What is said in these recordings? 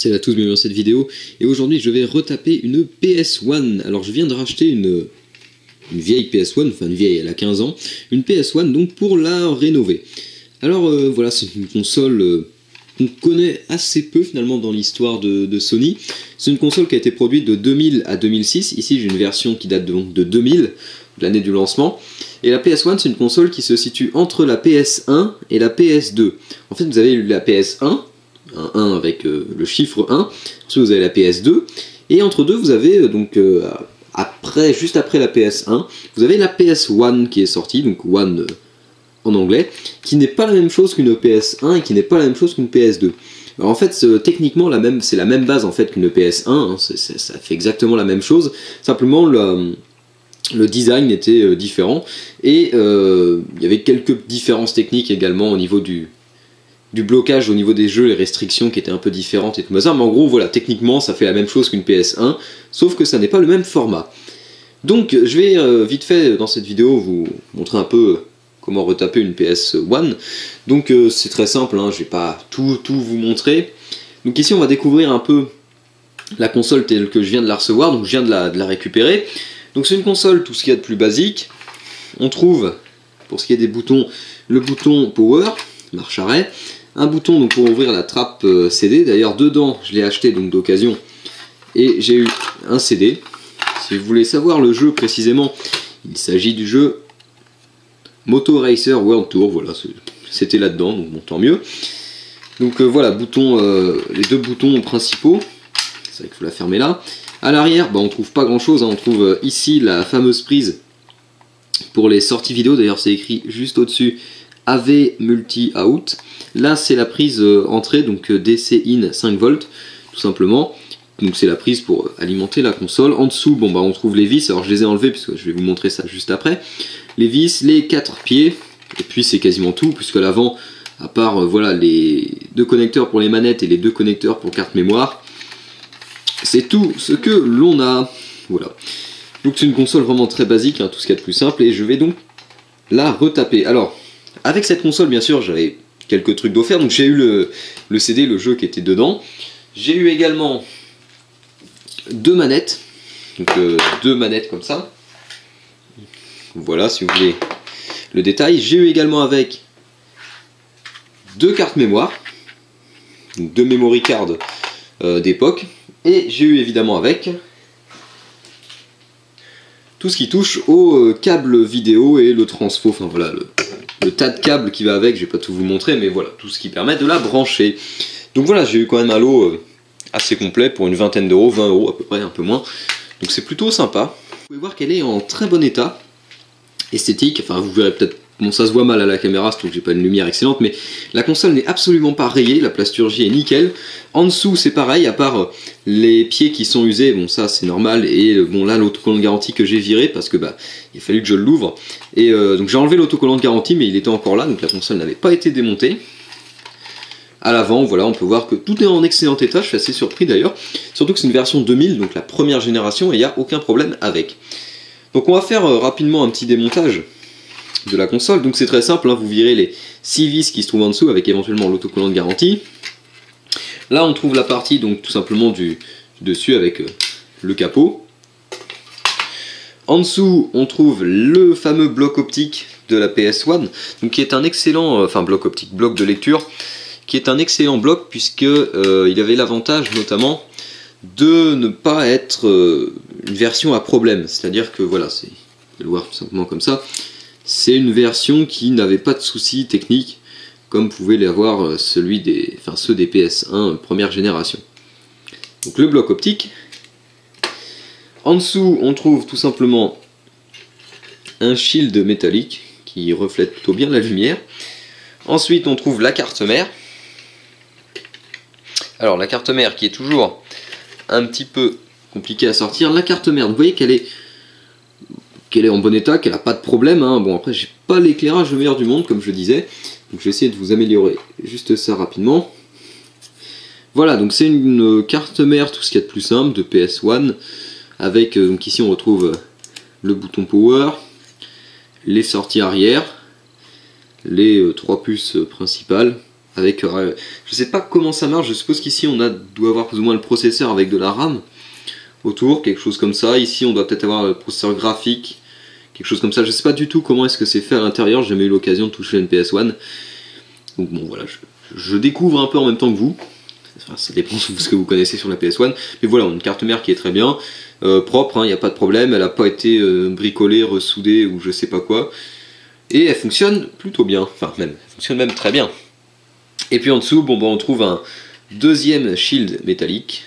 Salut à tous, bienvenue dans cette vidéo. Et aujourd'hui je vais retaper une PS1. Alors je viens de racheter une vieille PS1, enfin une vieille, elle a 15 ans. Une PS1 donc pour la rénover. Alors voilà, c'est une console qu'on connaît assez peu finalement dans l'histoire de Sony. C'est une console qui a été produite de 2000 à 2006. Ici j'ai une version qui date donc de 2000, de l'année du lancement. Et la PS1 c'est une console qui se situe entre la PS1 et la PS2. En fait vous avez la PS1, un 1 avec le chiffre 1, ensuite vous avez la PS2, et entre deux vous avez donc juste après la PS1, vous avez la PS1 qui est sortie, donc One en anglais, qui n'est pas la même chose qu'une PS1 et qui n'est pas la même chose qu'une PS2. Alors en fait techniquement c'est la même base en fait qu'une PS1, hein, ça fait exactement la même chose, simplement le design était différent, et il y avait quelques différences techniques également au niveau du blocage, au niveau des jeux, les restrictions qui étaient un peu différentes et tout ça, mais en gros voilà, techniquement ça fait la même chose qu'une PS1, sauf que ça n'est pas le même format. Donc je vais vite fait dans cette vidéo vous montrer un peu comment retaper une PS1. Donc c'est très simple, hein, je vais pas tout vous montrer. Donc ici on va découvrir un peu la console telle que je viens de la recevoir, donc je viens de la récupérer. Donc c'est une console, tout ce qu'il y a de plus basique. On trouve, pour ce qui est des boutons, le bouton Power, marche arrêt, un bouton donc pour ouvrir la trappe CD, d'ailleurs dedans je l'ai acheté donc d'occasion et j'ai eu un CD. Si vous voulez savoir le jeu précisément, il s'agit du jeu Moto Racer World Tour, voilà, c'était là-dedans, donc bon, tant mieux. Donc voilà, les deux boutons principaux, c'est vrai qu'il faut la fermer là. À l'arrière, on trouve pas grand chose, hein. On trouve ici la fameuse prise pour les sorties vidéo, d'ailleurs c'est écrit juste au-dessus AV Multi Out. Là c'est la prise entrée, donc DC in 5 volts tout simplement. Donc c'est la prise pour alimenter la console. En dessous on trouve les vis, alors je les ai enlevées puisque je vais vous montrer ça juste après. Les vis, les 4 pieds, et puis c'est quasiment tout, puisque à l'avant, à part voilà les deux connecteurs pour les manettes et les deux connecteurs pour carte mémoire, c'est tout ce que l'on a. Voilà. Donc c'est une console vraiment très basique, hein, tout ce qu'il y a de plus simple, et je vais donc la retaper. Alors avec cette console bien sûr j'avais quelques trucs d'offert, donc j'ai eu le CD, le jeu qui était dedans. J'ai eu également deux manettes, donc deux manettes comme ça. Voilà si vous voulez le détail. J'ai eu également avec deux cartes mémoire, deux memory cards d'époque, et j'ai eu évidemment avec tout ce qui touche au câble vidéo et le transfo, enfin voilà le tas de câbles qui va avec, je vais pas tout vous montrer, mais voilà, tout ce qui permet de la brancher. Donc voilà, j'ai eu quand même un lot assez complet pour une vingtaine d'euros, 20 euros à peu près, un peu moins. Donc c'est plutôt sympa. Vous pouvez voir qu'elle est en très bon état, esthétique, enfin vous verrez peut-être, bon ça se voit mal à la caméra, surtout que j'ai pas une lumière excellente, mais la console n'est absolument pas rayée, la plasturgie est nickel. En dessous c'est pareil, à part les pieds qui sont usés, bon ça c'est normal, et bon là l'autocollant de garantie que j'ai viré parce que il a fallu que je l'ouvre, et donc j'ai enlevé l'autocollant de garantie mais il était encore là, donc la console n'avait pas été démontée. À l'avant, voilà, on peut voir que tout est en excellent état, je suis assez surpris d'ailleurs, surtout que c'est une version 2000, donc la première génération, et il n'y a aucun problème avec. Donc on va faire rapidement un petit démontage de la console. Donc c'est très simple, hein, vous virez les 6 vis qui se trouvent en dessous avec éventuellement l'autocollant de garantie. Là on trouve la partie donc tout simplement du dessus avec le capot. En dessous on trouve le fameux bloc optique de la PS1, donc qui est un excellent, bloc optique, bloc de lecture, qui est un excellent bloc puisque il avait l'avantage notamment de ne pas être une version à problème, c'est-à-dire que voilà, vous allez le voir tout simplement comme ça, c'est une version qui n'avait pas de soucis techniques comme pouvaient l'avoir ceux des PS1 première génération. Donc le bloc optique. En dessous on trouve tout simplement un shield métallique qui reflète plutôt bien la lumière. Ensuite on trouve la carte mère. Alors la carte mère qui est toujours un petit peu compliquée à sortir. La carte mère, vous voyez qu'elle est en bon état, qu'elle n'a pas de problème, hein. Bon après j'ai pas l'éclairage le meilleur du monde comme je disais, donc je vais essayer de vous améliorer juste ça rapidement. Voilà, donc c'est une carte mère, tout ce qu'il y a de plus simple, de PS1, avec, donc ici on retrouve le bouton Power, les sorties arrière, les trois puces principales, avec, je sais pas comment ça marche, je suppose qu'ici on doit avoir plus ou moins le processeur avec de la RAM autour, quelque chose comme ça. Ici on doit peut-être avoir le processeur graphique, quelque chose comme ça. Je sais pas du tout comment est-ce que c'est fait à l'intérieur, j'ai jamais eu l'occasion de toucher une PS1. Donc bon voilà, je découvre un peu en même temps que vous. Enfin, ça dépend de ce que vous connaissez sur la PS1. Mais voilà, une carte mère qui est très bien, propre, il n'y a pas de problème, elle n'a pas été bricolée, ressoudée ou je sais pas quoi. Et elle fonctionne plutôt bien, enfin même, elle fonctionne même très bien. Et puis en dessous, bon, on trouve un deuxième shield métallique,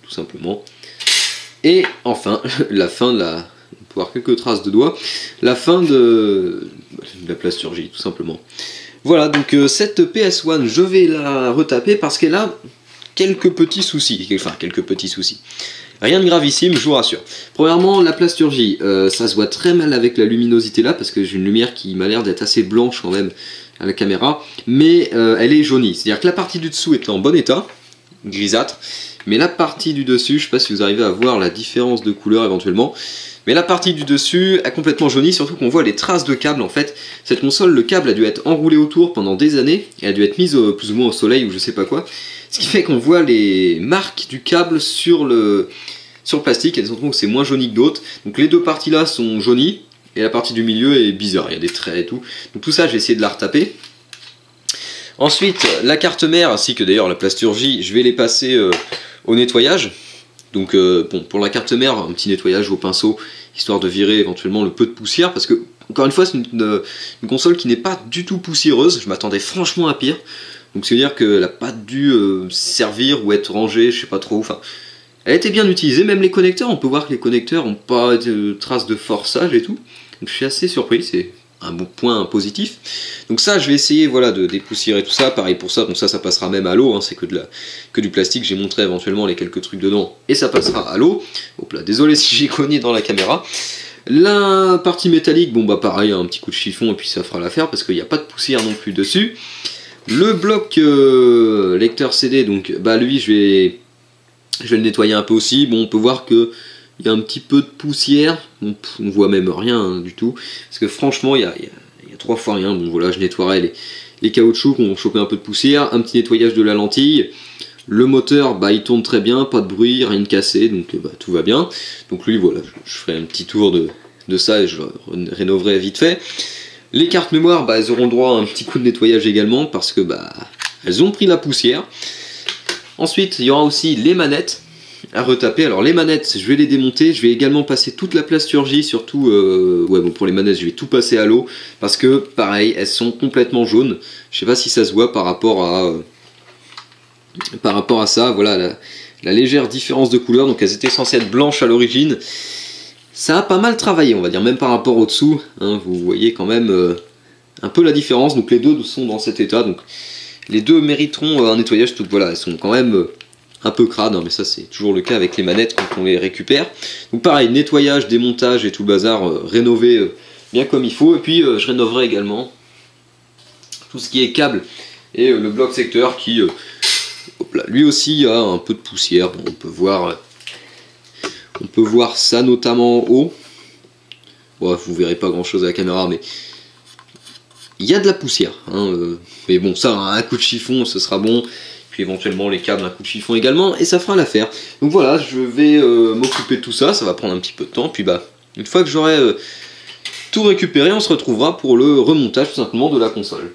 tout simplement. Et enfin, la fin de la... On peut voir quelques traces de doigts. La fin de la plasturgie, tout simplement. Voilà, donc cette PS1, je vais la retaper parce qu'elle a quelques petits soucis. Enfin, quelques petits soucis. Rien de gravissime, je vous rassure. Premièrement, la plasturgie, ça se voit très mal avec la luminosité là, parce que j'ai une lumière qui m'a l'air d'être assez blanche quand même à la caméra, mais elle est jaunie. C'est-à-dire que la partie du dessous est en bon état, grisâtre, mais la partie du dessus, je sais pas si vous arrivez à voir la différence de couleur éventuellement, mais la partie du dessus a complètement jauni, surtout qu'on voit les traces de câble en fait. Cette console, le câble a dû être enroulé autour pendant des années, et a dû être mise plus ou moins au soleil ou je sais pas quoi, ce qui fait qu'on voit les marques du câble sur le plastique, et on trouve que c'est moins jauni que d'autres. Donc les deux parties là sont jaunies, et la partie du milieu est bizarre, il y a des traits et tout. Donc tout ça, je vais essayer de la retaper. Ensuite, la carte mère, ainsi que d'ailleurs la plasturgie, je vais les passer au nettoyage. Donc bon, pour la carte mère, un petit nettoyage au pinceau, histoire de virer éventuellement le peu de poussière, parce que, encore une fois, c'est une console qui n'est pas du tout poussiéreuse, je m'attendais franchement à pire. Donc c'est à dire qu'elle n'a pas dû servir ou être rangée, je sais pas trop, enfin... Elle a été bien utilisée, même les connecteurs, on peut voir que les connecteurs n'ont pas de traces de forçage et tout. Donc je suis assez surpris, c'est un bon point positif. Donc ça, je vais essayer voilà, de dépoussiérer tout ça. Pareil pour ça, donc ça passera même à l'eau, hein, c'est que du plastique. J'ai montré éventuellement les quelques trucs dedans et ça passera à l'eau. Hop là, désolé si j'ai cogné dans la caméra. La partie métallique, bon bah pareil, un petit coup de chiffon et puis ça fera l'affaire parce qu'il n'y a pas de poussière non plus dessus. Le bloc lecteur CD, donc bah lui je vais le nettoyer un peu aussi. Bon, on peut voir que il y a un petit peu de poussière, on voit même rien hein, du tout, parce que franchement il y a 3 fois rien. Bon voilà, je nettoierai les caoutchoucs qui ont chopé un peu de poussière, un petit nettoyage de la lentille. Le moteur, bah il tourne très bien, pas de bruit, rien de cassé, donc bah, tout va bien. Donc lui voilà, je ferai un petit tour de ça et je le rénoverai vite fait. Les cartes mémoire, bah elles auront droit à un petit coup de nettoyage également, parce que bah elles ont pris la poussière. Ensuite, il y aura aussi les manettes à retaper. Alors les manettes, je vais les démonter. Je vais également passer toute la plasturgie, surtout ouais, bon, pour les manettes, je vais tout passer à l'eau. Parce que, pareil, elles sont complètement jaunes. Je sais pas si ça se voit par rapport à ça. Voilà, la légère différence de couleur. Donc elles étaient censées être blanches à l'origine. Ça a pas mal travaillé, on va dire, même par rapport au dessous. Hein, vous voyez quand même un peu la différence. Donc les deux sont dans cet état. Donc les deux mériteront un nettoyage, donc voilà, elles sont quand même un peu crades, hein, mais ça c'est toujours le cas avec les manettes quand on les récupère. Donc pareil, nettoyage, démontage et tout le bazar, rénové bien comme il faut. Et puis je rénoverai également tout ce qui est câble et le bloc secteur qui, hop là, lui aussi a un peu de poussière. Bon, on peut voir ça notamment en haut. Bon, vous verrez pas grand chose à la caméra, mais il y a de la poussière, hein, mais bon, ça, un coup de chiffon, ce sera bon. Puis éventuellement les câbles, un coup de chiffon également, et ça fera l'affaire. Donc voilà, je vais m'occuper de tout ça, ça va prendre un petit peu de temps. Puis bah, une fois que j'aurai tout récupéré, on se retrouvera pour le remontage tout simplement de la console.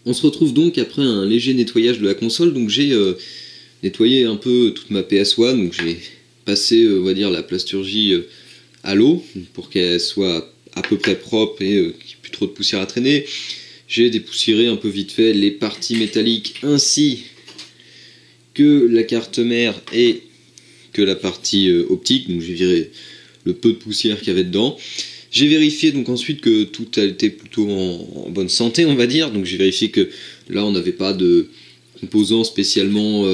On se retrouve donc après un léger nettoyage de la console. Donc j'ai nettoyé un peu toute ma PS1, donc j'ai passé, on va dire, la plasturgie à l'eau pour qu'elle soit à peu près propre et qu'il n'y ait plus trop de poussière à traîner. J'ai dépoussiéré un peu vite fait les parties métalliques ainsi que la carte mère et que la partie optique. Donc j'ai viré le peu de poussière qu'il y avait dedans. J'ai vérifié donc ensuite que tout a été plutôt en bonne santé, on va dire. Donc j'ai vérifié que là on n'avait pas de composants spécialement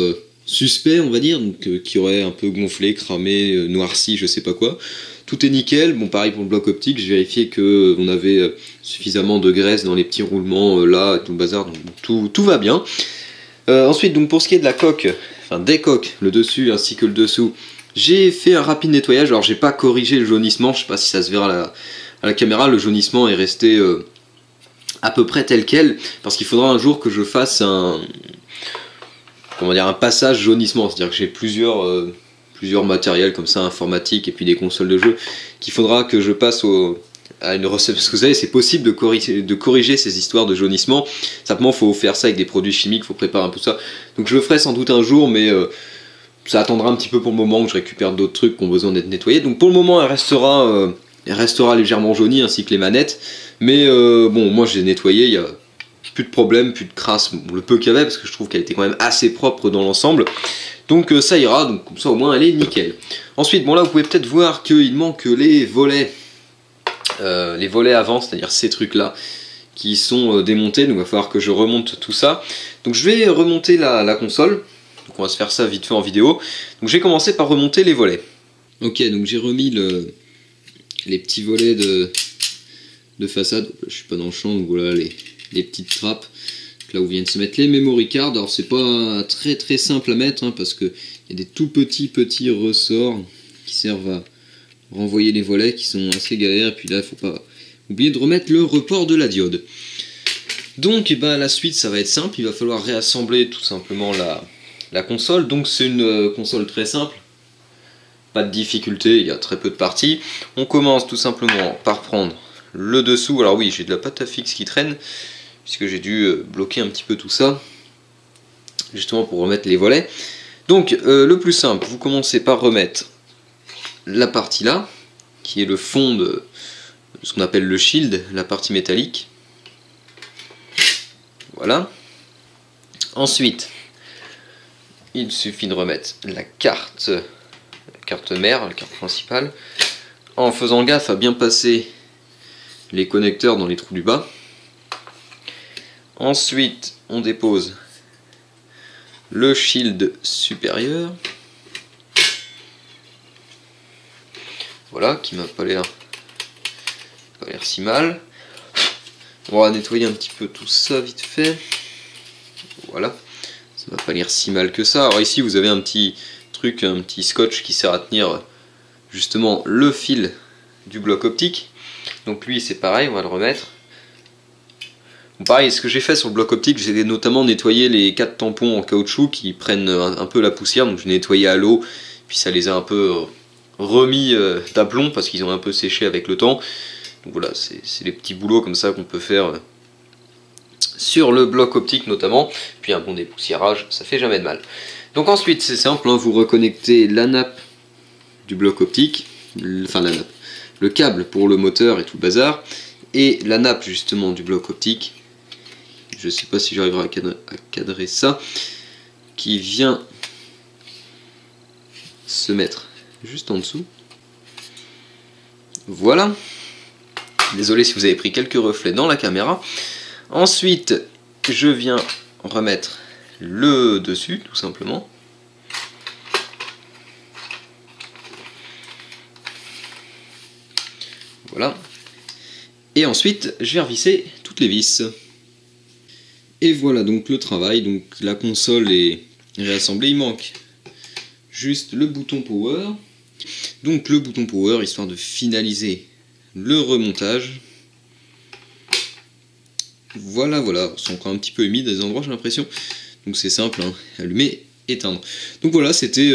suspects, on va dire, donc qui auraient un peu gonflé, cramé, noirci, je sais pas quoi. Tout est nickel. Bon, pareil pour le bloc optique, j'ai vérifié qu'on avait suffisamment de graisse dans les petits roulements là, tout le bazar, donc tout va bien. Ensuite, donc pour ce qui est de la coque, enfin des coques, le dessus ainsi que le dessous, j'ai fait un rapide nettoyage. Alors j'ai pas corrigé le jaunissement, je sais pas si ça se verra à la caméra, le jaunissement est resté à peu près tel quel, parce qu'il faudra un jour que je fasse comment dire, un passage jaunissement, c'est-à-dire que j'ai plusieurs matériels comme ça, informatiques, et puis des consoles de jeu, qu'il faudra que je passe à une recette, parce que vous savez, c'est possible de corriger ces histoires de jaunissement, simplement il faut faire ça avec des produits chimiques, il faut préparer un peu ça, donc je le ferai sans doute un jour, mais ça attendra un petit peu pour le moment, que je récupère d'autres trucs qui ont besoin d'être nettoyés, donc pour le moment elle restera légèrement jaunie, ainsi que les manettes, mais bon, moi je l'ai nettoyé, il y a plus de problème, plus de crasse, bon, le peu qu'il y avait, parce que je trouve qu'elle était quand même assez propre dans l'ensemble. Donc ça ira, donc comme ça au moins elle est nickel. Ensuite, bon là vous pouvez peut-être voir qu'il manque les volets avant, c'est-à-dire ces trucs là, qui sont démontés, donc il va falloir que je remonte tout ça. Donc je vais remonter la console, donc on va se faire ça vite fait en vidéo. Donc je vais commencer par remonter les volets. Ok, donc j'ai remis les petits volets de façade, je suis pas dans le champ, donc voilà les petites trappes, là où viennent se mettre les memory cards. Alors c'est pas très très simple à mettre, hein, parce que il y a des tout petits ressorts qui servent à renvoyer les volets, qui sont assez galères, et puis là il faut pas oublier de remettre le report de la diode. Donc la suite ça va être simple, il va falloir réassembler tout simplement la console. Donc c'est une console très simple, pas de difficulté, il y a très peu de parties. On commence tout simplement par prendre le dessous. Alors oui, j'ai de la pâte à fixe qui traîne, puisque j'ai dû bloquer un petit peu tout ça, justement pour remettre les volets. Donc le plus simple, vous commencez par remettre la partie là, qui est le fond de ce qu'on appelle le shield, la partie métallique. Voilà. Ensuite, il suffit de remettre la carte mère, la carte principale, en faisant gaffe à bien passer les connecteurs dans les trous du bas. Ensuite, on dépose le shield supérieur. Voilà, qui m'a pas l'air si mal. On va nettoyer un petit peu tout ça vite fait. Voilà, ça va pas l'air si mal que ça. Alors ici, vous avez un petit truc, un petit scotch qui sert à tenir justement le fil du bloc optique. Donc lui, c'est pareil, on va le remettre. Pareil, ce que j'ai fait sur le bloc optique, j'ai notamment nettoyé les 4 tampons en caoutchouc qui prennent un peu la poussière, donc je l'ai nettoyé à l'eau, puis ça les a un peu remis d'aplomb parce qu'ils ont un peu séché avec le temps. Donc voilà, c'est les petits boulots comme ça qu'on peut faire sur le bloc optique notamment, puis un bon dépoussiérage, ça fait jamais de mal. Donc ensuite, c'est simple, hein, vous reconnectez la nappe du bloc optique, enfin la nappe, le câble pour le moteur et tout le bazar, et la nappe justement du bloc optique. Je sais pas si j'arriverai à cadrer ça, qui vient se mettre juste en dessous. Voilà. Désolé si vous avez pris quelques reflets dans la caméra. Ensuite, je viens remettre le dessus, tout simplement. Voilà. Et ensuite, je vais revisser toutes les vis. Et voilà donc le travail. Donc la console est réassemblée. Il manque juste le bouton power. Donc le bouton power, histoire de finaliser le remontage. Voilà, c'est encore un petit peu humide à des endroits, j'ai l'impression. Donc c'est simple, hein, allumer, éteindre. Donc voilà, c'était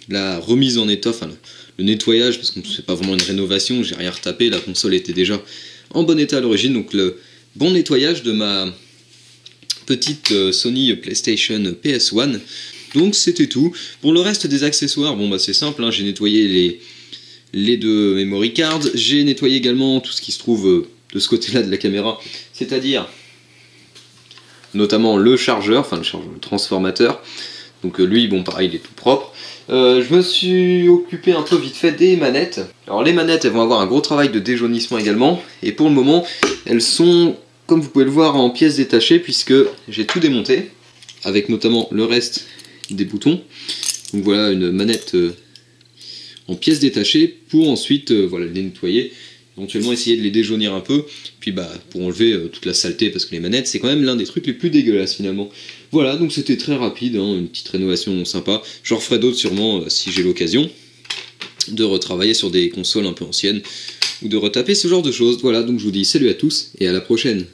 la remise en état, enfin le nettoyage, parce qu'on ne fait pas vraiment une rénovation, j'ai rien retapé, la console était déjà en bon état à l'origine. Donc le bon nettoyage de ma petite Sony PlayStation PS1. Donc c'était tout. Pour le reste des accessoires, bon c'est simple, hein, j'ai nettoyé les deux memory cards, j'ai nettoyé également tout ce qui se trouve de ce côté-là de la caméra, c'est-à-dire notamment le chargeur, enfin le transformateur. Donc lui, bon pareil, il est tout propre. Je me suis occupé un peu vite fait des manettes. Alors les manettes, elles vont avoir un gros travail de déjaunissement également, et pour le moment, elles sont, comme vous pouvez le voir, en pièces détachées, puisque j'ai tout démonté, avec notamment le reste des boutons. Donc voilà une manette en pièces détachées pour ensuite voilà, les nettoyer, éventuellement essayer de les déjaunir un peu, puis pour enlever toute la saleté, parce que les manettes c'est quand même l'un des trucs les plus dégueulasses finalement. Voilà, donc c'était très rapide, hein, une petite rénovation sympa. J'en referai d'autres sûrement si j'ai l'occasion de retravailler sur des consoles un peu anciennes ou de retaper ce genre de choses. Voilà, donc je vous dis salut à tous et à la prochaine.